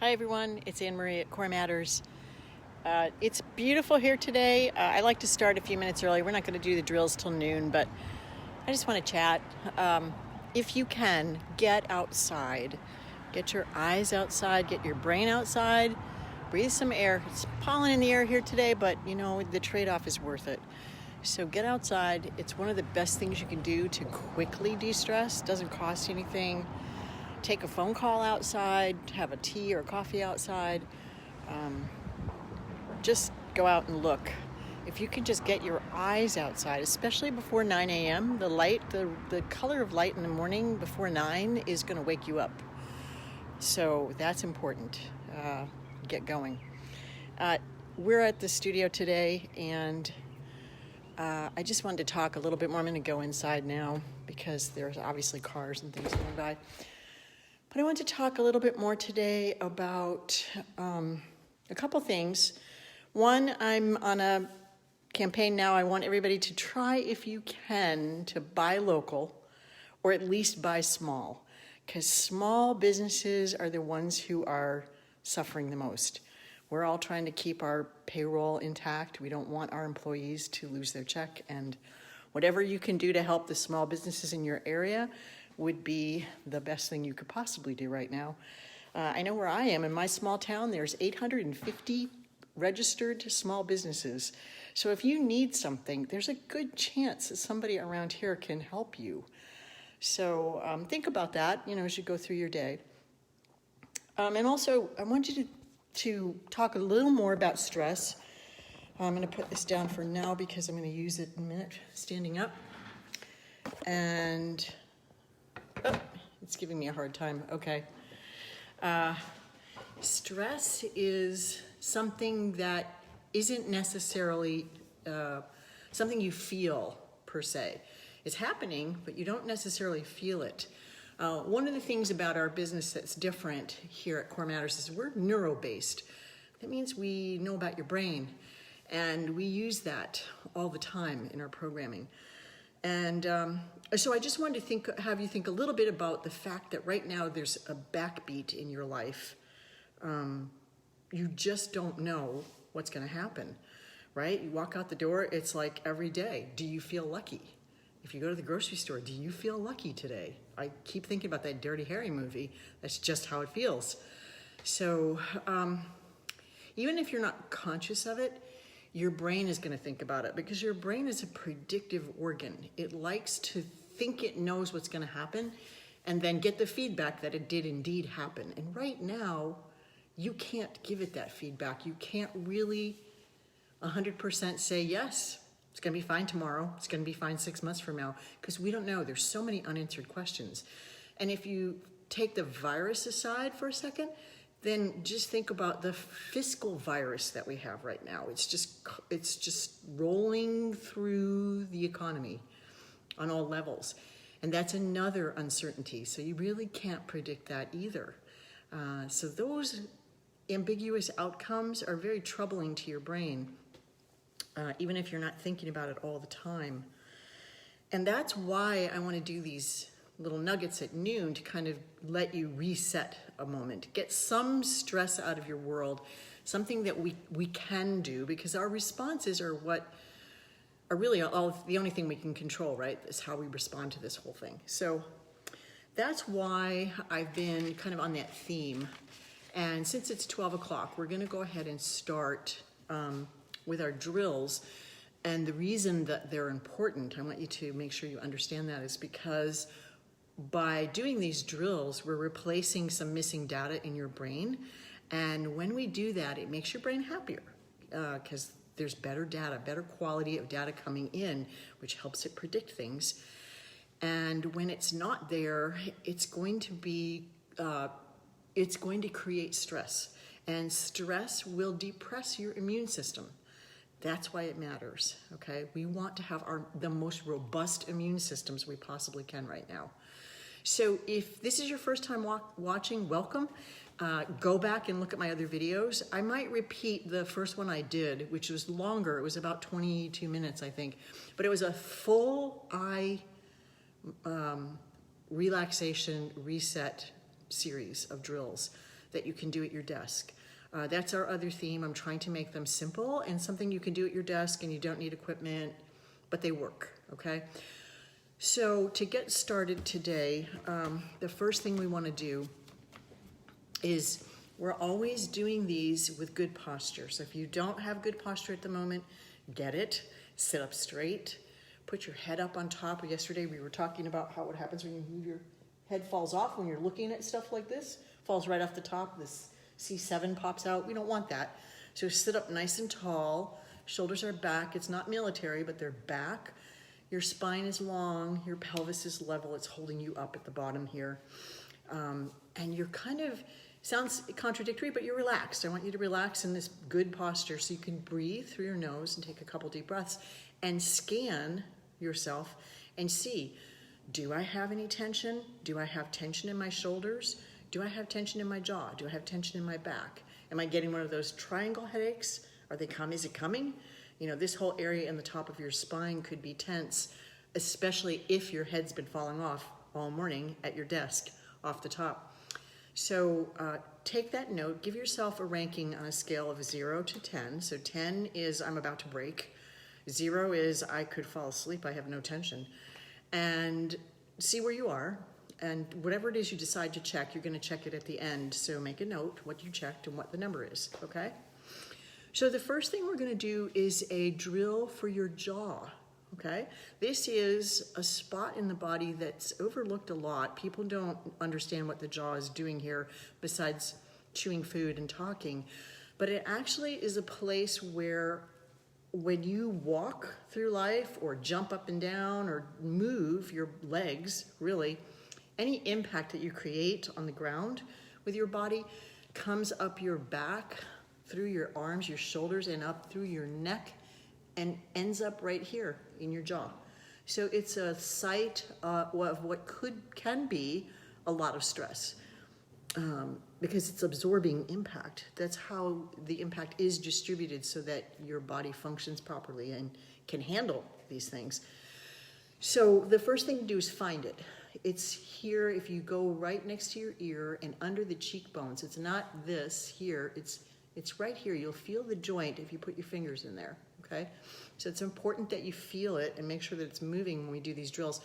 Hi everyone, it's Anne Marie at CoreMatters. It's beautiful here today. I like to start a few minutes early. We're not going to do the drills till noon, but I just want to chat. If you can, get outside. Get your eyes outside, get your brain outside, breathe some air. It's pollen in the air here today, but you know, the trade-off is worth it. So get outside. It's one of the best things you can do to quickly de-stress. Doesn't cost you anything. Take a phone call outside, have a tea or coffee outside. Just go out and look. If you can just get your eyes outside, especially before 9 a.m., the light, the color of light in the morning before 9 is going to wake you up. So that's important. Get going. We're at the studio today, and I just wanted to talk a little bit more. I'm going to go inside now because there's obviously cars and things going by. But I want to talk a little bit more today about a couple things. One, I'm on a campaign now. I want everybody to try, if you can, to buy local or at least buy small, because small businesses are the ones who are suffering the most. We're all trying to keep our payroll intact. We don't want our employees to lose their check, and whatever you can do to help the small businesses in your area would be the best thing you could possibly do right now. I know where I am in my small town, there's 850 registered small businesses. So if you need something, there's a good chance that somebody around here can help you. So think about that, as you go through your day. And also, I want you to talk a little more about stress. I'm going to put this down for now because I'm going to use it in a minute, standing up. And it's giving me a hard time. Okay. Stress is something that isn't necessarily something you feel per se. It's happening, but you don't necessarily feel it. One of the things about our business that's different here at CoreMatters is we're neuro-based. That means we know about your brain, and we use that all the time in our programming. And so I just wanted to have you think a little bit about the fact that right now there's a backbeat in your life. You just don't know what's going to happen, right? You walk out the door, it's like every day. Do you feel lucky? If you go to the grocery store, do you feel lucky today? I keep thinking about that Dirty Harry movie. That's just how it feels. So even if you're not conscious of it, your brain is going to think about it, because your brain is a predictive organ. It likes to think it knows what's going to happen and then get the feedback that it did indeed happen. And right now, you can't give it that feedback. You can't really 100% say, yes, it's going to be fine tomorrow. It's going to be fine 6 months from now, because we don't know. There's so many unanswered questions. And if you take the virus aside for a second, then just think about the fiscal virus that we have right now. It's just rolling through the economy on all levels. And that's another uncertainty. So you really can't predict that either. So those ambiguous outcomes are very troubling to your brain, even if you're not thinking about it all the time. And that's why I want to do these little nuggets at noon to kind of let you reset a moment, get some stress out of your world, something that we can do, because our responses are what are really the only thing we can control, right? Is how we respond to this whole thing. So that's why I've been kind of on that theme. And since it's 12 o'clock, we're going to go ahead and start with our drills. And the reason that they're important, I want you to make sure you understand that, is because by doing these drills, we're replacing some missing data in your brain. And when we do that, it makes your brain happier, because there's better data, better quality of data coming in, which helps it predict things. And when it's not there, it's going to create stress. And stress will depress your immune system. That's why it matters, okay? We want to have the most robust immune systems we possibly can right now. So if this is your first time watching, welcome. Go back and look at my other videos. I might repeat the first one I did, which was longer. It was about 22 minutes, I think. But it was a full eye relaxation reset series of drills that you can do at your desk. That's our other theme. I'm trying to make them simple and something you can do at your desk and you don't need equipment, but they work, okay? So to get started today, the first thing we want to do is we're always doing these with good posture. So if you don't have good posture at the moment, get it, sit up straight, put your head up on top. Yesterday we were talking about how what happens when you move your head falls off when you're looking at stuff like this, falls right off the top, this C7 pops out. We don't want that. So sit up nice and tall, shoulders are back. It's not military, but they're back. Your spine is long, your pelvis is level, it's holding you up at the bottom here. And you're kind of, sounds contradictory, but you're relaxed. I want you to relax in this good posture so you can breathe through your nose and take a couple deep breaths and scan yourself and see, do I have any tension? Do I have tension in my shoulders? Do I have tension in my jaw? Do I have tension in my back? Am I getting one of those triangle headaches? Is it coming? You know, this whole area in the top of your spine could be tense, especially if your head's been falling off all morning at your desk off the top. So take that note, give yourself a ranking on a scale of 0 to 10. So 10 is I'm about to break. 0 is I could fall asleep, I have no tension. And see where you are. And whatever it is you decide to check, you're going to check it at the end. So make a note what you checked and what the number is, okay? So the first thing we're going to do is a drill for your jaw, okay? This is a spot in the body that's overlooked a lot. People don't understand what the jaw is doing here besides chewing food and talking. But it actually is a place where when you walk through life or jump up and down or move your legs, really, any impact that you create on the ground with your body comes up your back, through your arms, your shoulders, and up through your neck, and ends up right here in your jaw. So it's a site of what can be a lot of stress because it's absorbing impact. That's how the impact is distributed so that your body functions properly and can handle these things. So the first thing to do is find it. It's here if you go right next to your ear and under the cheekbones. It's not this here, it's right here. You'll feel the joint if you put your fingers in there, okay? So it's important that you feel it and make sure that it's moving when we do these drills.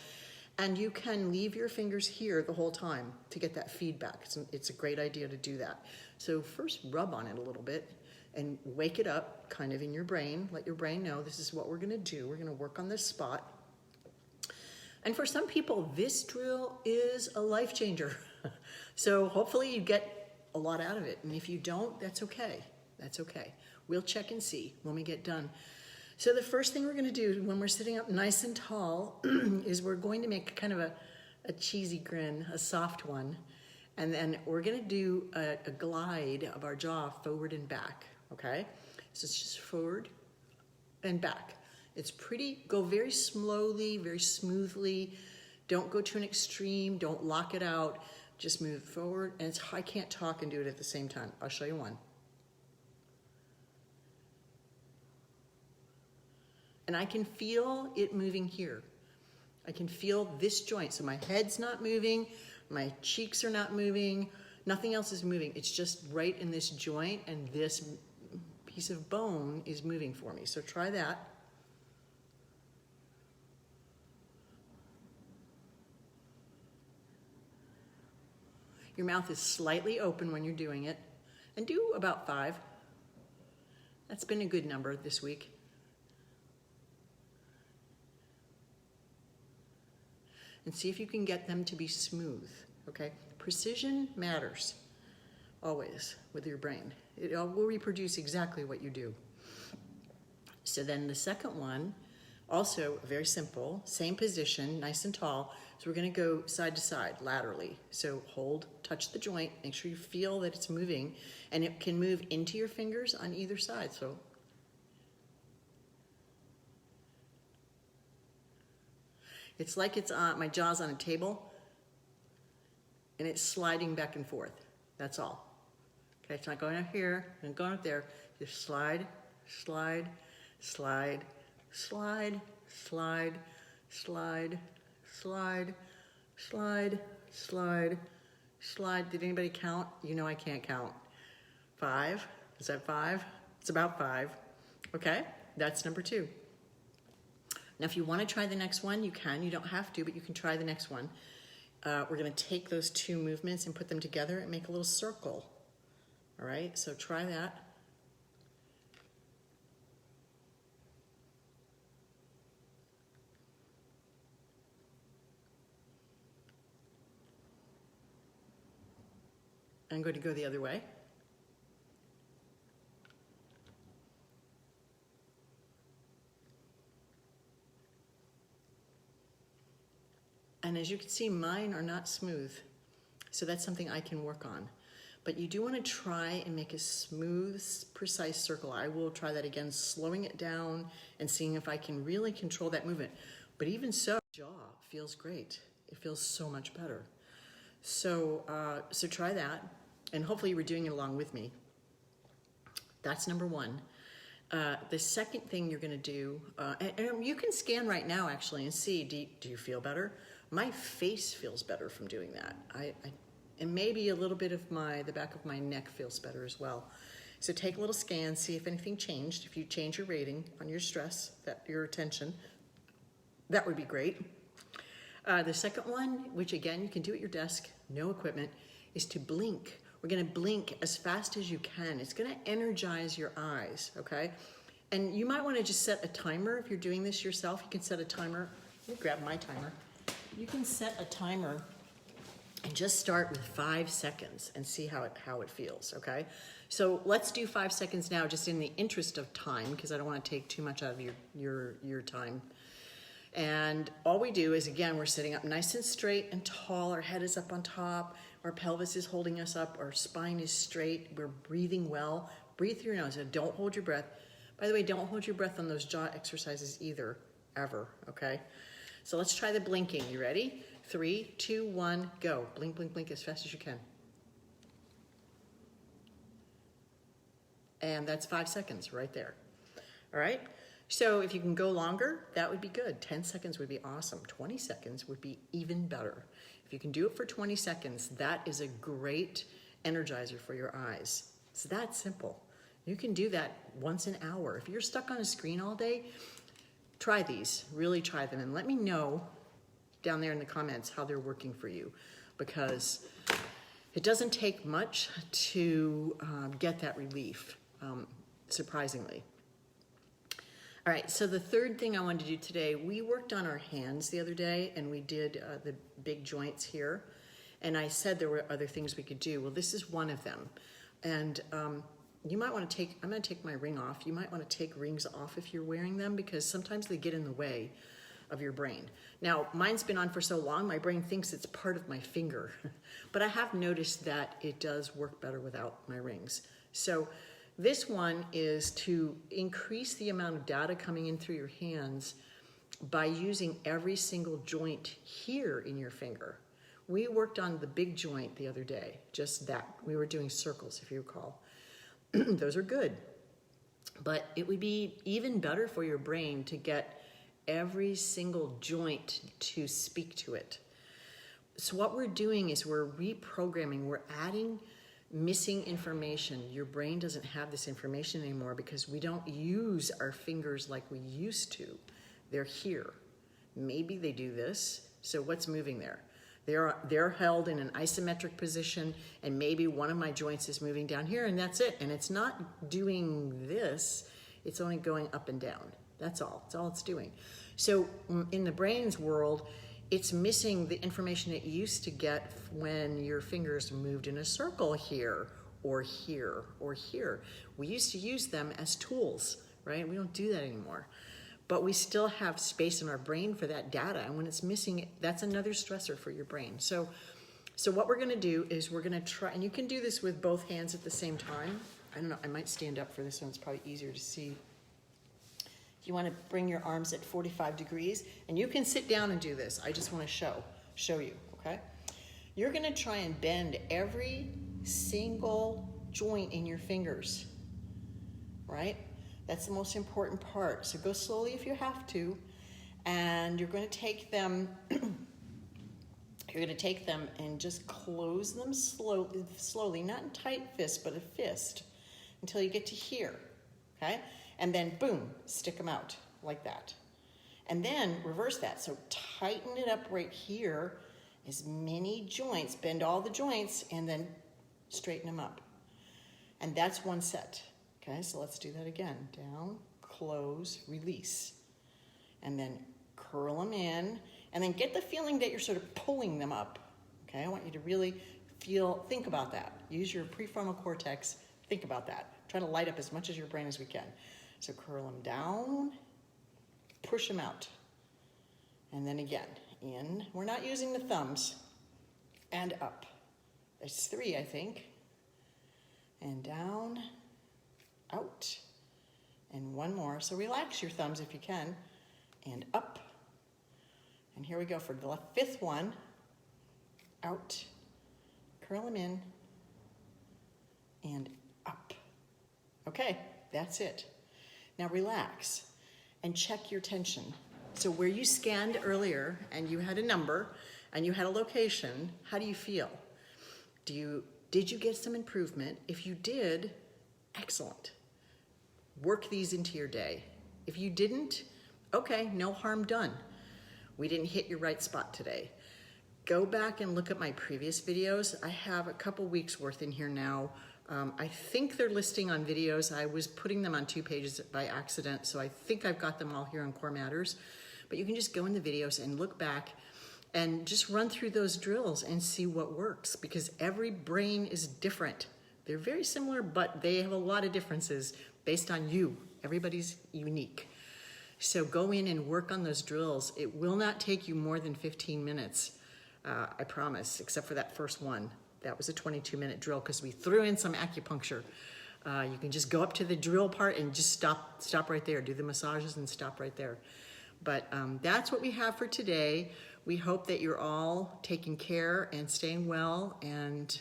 And you can leave your fingers here the whole time to get that feedback. It's a great idea to do that. So first rub on it a little bit and wake it up kind of in your brain. Let your brain know this is what we're gonna do. We're gonna work on this spot. And for some people, this drill is a life changer. So hopefully you get a lot out of it. And if you don't, that's okay. That's okay. We'll check and see when we get done. So the first thing we're going to do when we're sitting up nice and tall is we're going to make kind of a cheesy grin, a soft one. And then we're going to do a glide of our jaw forward and back, okay? So it's just forward and back. It's pretty, go very slowly, very smoothly. Don't go to an extreme. Don't lock it out. Just move forward, and I can't talk and do it at the same time. I'll show you one. And I can feel it moving here. I can feel this joint. So my head's not moving, my cheeks are not moving, nothing else is moving. It's just right in this joint, and this piece of bone is moving for me. So try that. Your mouth is slightly open when you're doing it, and do about 5. That's been a good number this week. And see if you can get them to be smooth, okay? Precision matters, always, with your brain. It will reproduce exactly what you do. So then the second one, also very simple, same position, nice and tall. So we're gonna go side to side, laterally. So hold, touch the joint, make sure you feel that it's moving, and it can move into your fingers on either side. So it's like it's on, my jaw's on a table, and it's sliding back and forth. That's all. Okay, it's not going up here and going up there. Just slide, slide, slide, slide, slide, slide, slide, slide, slide, slide. Did anybody count? You know I can't count. 5, is that 5? It's about 5. Okay, that's number 2. Now if you want to try the next one, you can. You don't have to, but you can try the next one. We're going to take those 2 movements and put them together and make a little circle. All right, so try that. I'm going to go the other way. And as you can see, mine are not smooth. So that's something I can work on. But you do want to try and make a smooth, precise circle. I will try that again, slowing it down and seeing if I can really control that movement. But even so, jaw feels great. It feels so much better. So, so try that, and hopefully you were doing it along with me. That's number 1. The second thing you're going to do, and you can scan right now actually and see, do you feel better? My face feels better from doing that. And maybe a little bit of the back of my neck feels better as well. So take a little scan, see if anything changed. If you change your rating on your stress, your attention, that would be great. The second one, which again you can do at your desk, no equipment, is to blink. We're going to blink as fast as you can. It's going to energize your eyes, okay? And you might want to just set a timer if you're doing this yourself. You can set a timer. Let me grab my timer. You can set a timer and just start with 5 seconds and see how it feels, okay? So let's do 5 seconds now, just in the interest of time, because I don't want to take too much out of your time. And all we do is, again, we're sitting up nice and straight and tall. Our head is up on top. Our pelvis is holding us up. Our spine is straight. We're breathing well. Breathe through your nose and don't hold your breath. By the way, don't hold your breath on those jaw exercises either, ever, okay? So let's try the blinking. You ready? 3, 2, 1, go. Blink, blink, blink as fast as you can. And that's 5 seconds right there. All right? So if you can go longer, that would be good. 10 seconds would be awesome. 20 seconds would be even better. If you can do it for 20 seconds, that is a great energizer for your eyes. It's that simple. You can do that once an hour. If you're stuck on a screen all day, try these. Really try them. And let me know down there in the comments how they're working for you, because it doesn't take much to get that relief, surprisingly. All right, so the third thing I wanted to do today, we worked on our hands the other day, and we did the big joints here, and I said there were other things we could do. Well, this is one of them, and you might want to take, I'm going to take my ring off. You might want to take rings off if you're wearing them, because sometimes they get in the way of your brain. Now, mine's been on for so long, my brain thinks it's part of my finger, but I have noticed that it does work better without my rings. So this one is to increase the amount of data coming in through your hands by using every single joint here in your finger. We worked on the big joint the other day, just that. We were doing circles, if you recall. Those are good. But it would be even better for your brain to get every single joint to speak to it. So what we're doing is we're reprogramming, we're adding missing information. Your brain doesn't have this information anymore because we don't use our fingers like we used to. They're here. Maybe they do this. So what's moving there? They're held in an isometric position, and maybe one of my joints is moving down here, and that's it. And it's not doing this. It's only going up and down. That's all. That's all it's doing. So in the brain's world, it's missing the information it used to get when your fingers moved in a circle here or here or here. We used to use them as tools, right? We don't do that anymore. But we still have space in our brain for that data, and when it's missing, that's another stressor for your brain. So what we're gonna do is we're gonna try, and you can do this with both hands at the same time. I don't know, I might stand up for this one, it's probably easier to see. You want to bring your arms at 45 degrees, and you can sit down and do this. I just want to show you, okay? You're going to try and bend every single joint in your fingers, right? That's the most important part. So go slowly if you have to, and you're going to take them, you're You're gonna take them and just close them slowly, not in tight fist, but a fist, until you get to here, okay? And then boom, stick them out like that. And then reverse that, so tighten it up right here, as many joints, bend all the joints, and then straighten them up. And that's one set, okay? So let's do that again. Down, close, release. And then curl them in, and then get the feeling that you're sort of pulling them up, okay? I want you to really think about that. Use your prefrontal cortex, think about that. Try to light up as much of your brain as we can. So curl them down, push them out. And then again, in. We're not using the thumbs. And up. There's 3, I think. And down, out. And one more. So relax your thumbs if you can. And up. And here we go for the 5th one. Out. Curl them in. And up. Okay, that's it. Now relax and check your tension. So where you scanned earlier and you had a number and you had a location, how do you feel? Did you get some improvement? If you did, excellent. Work these into your day. If you didn't, okay, no harm done. We didn't hit your right spot today. Go back and look at my previous videos. I have a couple weeks worth in here now. I think they're listing on videos. I was putting them on 2 pages by accident, so I think I've got them all here on CoreMatters. But you can just go in the videos and look back and just run through those drills and see what works, because every brain is different. They're very similar, but they have a lot of differences based on you. Everybody's unique. So go in and work on those drills. It will not take you more than 15 minutes, I promise, except for that first one. That was a 22-minute drill because we threw in some acupuncture. You can just go up to the drill part and just stop right there. Do the massages and stop right there. But that's what we have for today. We hope that you're all taking care and staying well, and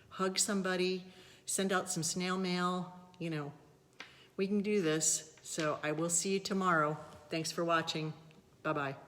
hug somebody, send out some snail mail. You know, we can do this. So I will see you tomorrow. Thanks for watching. Bye-bye.